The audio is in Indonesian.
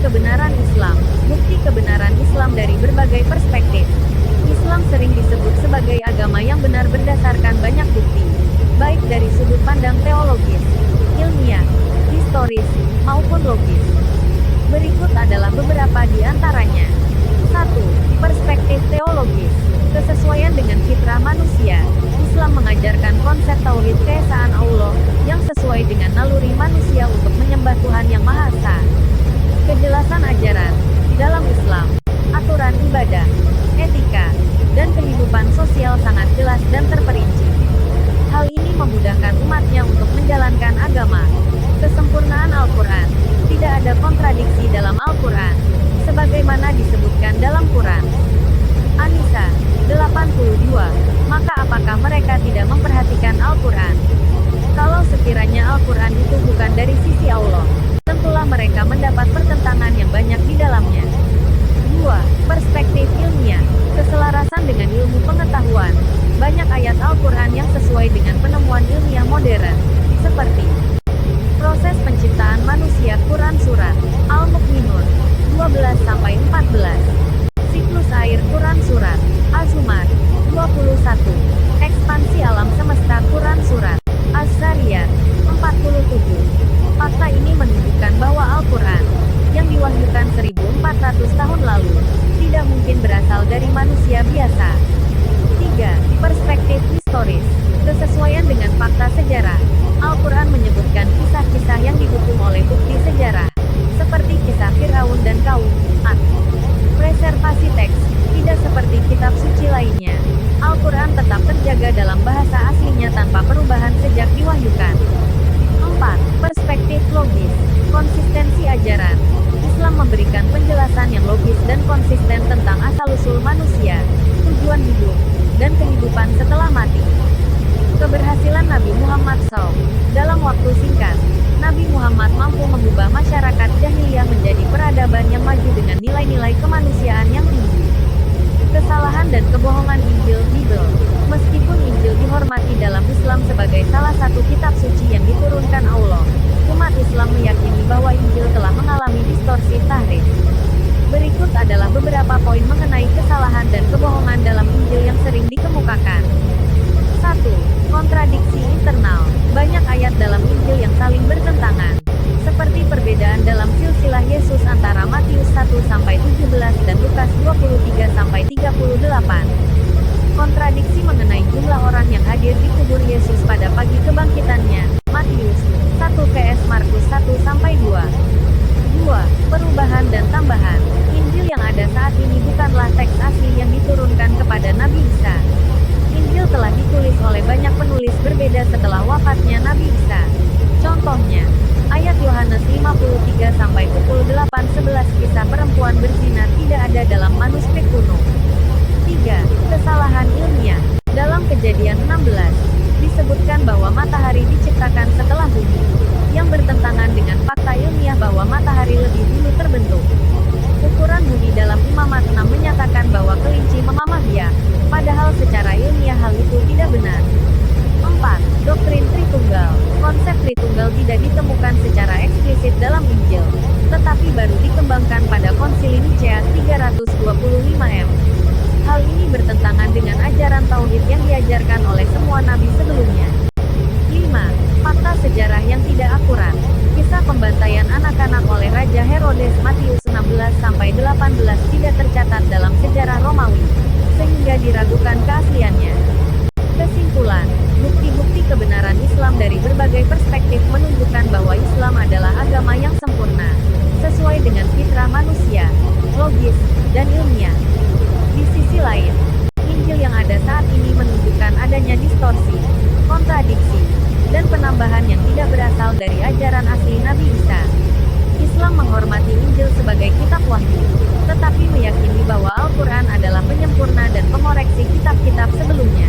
kebenaran Islam. Bukti kebenaran Islam dari berbagai perspektif. Islam sering disebut sebagai agama yang benar berdasarkan banyak bukti, baik dari sudut pandang teologis, ilmiah, historis, maupun logis. Berikut adalah beberapa di antaranya. 1. Perspektif teologis. Kesesuaian dengan fitrah manusia. Islam mengajarkan konsep tauhid keesaan Allah, yang sesuai dengan naluri manusia untuk menyembah Tuhan Yang Maha Esa. Kejelasan ajaran. Dalam Islam, aturan ibadah, etika, dan kehidupan sosial sangat jelas dan terperinci. Hal ini memudahkan umatnya untuk menjalankan agama. Kesempurnaan Al-Quran. Tidak ada kontradiksi dalam Al-Quran, sebagaimana disebutkan dalam Quran. An-Nisa 82. Maka apakah mereka tidak memperhatikan Al-Quran? Kalau sekiranya Al-Quran itu bukan dari sisi Allah, tentulah mereka mendapat pertentangan yang banyak di dalamnya. 2. Perspektif ilmiah. Keselarasan dengan ilmu pengetahuan. Banyak ayat Al-Quran yang sesuai dengan penemuan ilmiah modern, seperti proses penciptaan manusia Quran Surat Al-Mu'minun 12-14, siklus air Quran Surat Az-Zumar 21, ekspansi alam semesta Quran Surat Az-Zariyat 47. Fakta ini menunjukkan bahwa Al-Quran, yang diwahyukan 1400 tahun lalu, tidak mungkin berasal dari manusia biasa. 3. Perspektif historis. Kesesuaian dengan fakta sejarah. Al-Quran menyebutkan kisah-kisah yang didukung oleh bukti sejarah, seperti kisah Firaun dan kaum Ad. Preservasi teks. Tidak seperti kitab suci lainnya, Al-Quran tetap terjaga dalam bahasa aslinya tanpa perubahan sejak diwahyukan. 4. Perspektif logis. Konsistensi ajaran. Islam memberikan penjelasan yang logis dan konsisten tentang asal-usul manusia, tujuan hidup, dan kehidupan setelah mati. Keberhasilan Nabi Muhammad SAW. Dalam waktu singkat, Nabi Muhammad mampu mengubah masyarakat jahiliyah menjadi peradaban yang maju dengan nilai-nilai kemanusiaan yang tinggi. Kesalahan dan kebohongan Injil Bible. Meskipun Injil dihormati dalam Islam sebagai salah satu kitab suci yang diturunkan Allah, umat Islam meyakini bahwa Injil telah mengalami distorsi tahrif. Berikut adalah beberapa poin mengenai kesalahan dan kebohongan dalam Injil yang sering dikemukakan. 1. Kontradiksi internal. Banyak ayat dalam Injil yang saling bertentangan, seperti perbedaan dalam silsilah Yesus antara Matius 1-17 dan Lukas 23-38. Kontradiksi mengenai jumlah orang yang hadir di kubur Yesus pada pagi kebangkitannya, Matius 1 vs Markus 1-2. 2. Perubahan dan tambahan. Injil yang ada saat ini bukanlah teks asli yang diturunkan kepada Nabi Isa. Injil telah ditulis oleh banyak penulis berbeda setelah wafatnya Nabi Isa. Contohnya, ayat Yohanes 53-8-11 kisah perempuan berzina tidak ada dalam manuskrip kuno. 3. Kesalahan ilmiah. Dalam Kejadian 16, disebutkan bahwa matahari diciptakan setelah bumi, yang bertentangan dengan fakta ilmiah bahwa matahari lebih dulu terbentuk. Ukuran bumi dalam Imamat 6 menyatakan bahwa kelinci memamah biak, padahal secara ilmiah hal itu tidak benar. 4. Doktrin Tritunggal. Konsep Tritunggal tidak ditemukan secara eksplisit dalam Injil, tetapi baru dikembangkan pada Konsili Nicea 325 M. Hal ini bertentangan dengan ajaran tauhid yang diajarkan oleh semua nabi sebelumnya. 5. Fakta sejarah yang tidak akurat. Kisah pembantaian anak-anak oleh Raja Herodes Matius 16-18 tidak tercatat dalam sejarah Romawi, sehingga diragukan keasliannya. Kesimpulan, bukti-bukti kebenaran Islam dari berbagai perspektif menunjukkan bahwa Islam adalah agama yang sempurna, sesuai dengan fitrah manusia, logis, dan ilmiah. Di sisi lain, Injil yang ada saat ini menunjukkan adanya distorsi, kontradiksi, dan penambahan yang tidak berasal dari ajaran asli Nabi Isa. Islam menghormati Injil sebagai kitab wahyu, tetapi meyakini bahwa Al-Quran adalah penyempurna dan pengoreksi kitab-kitab sebelumnya.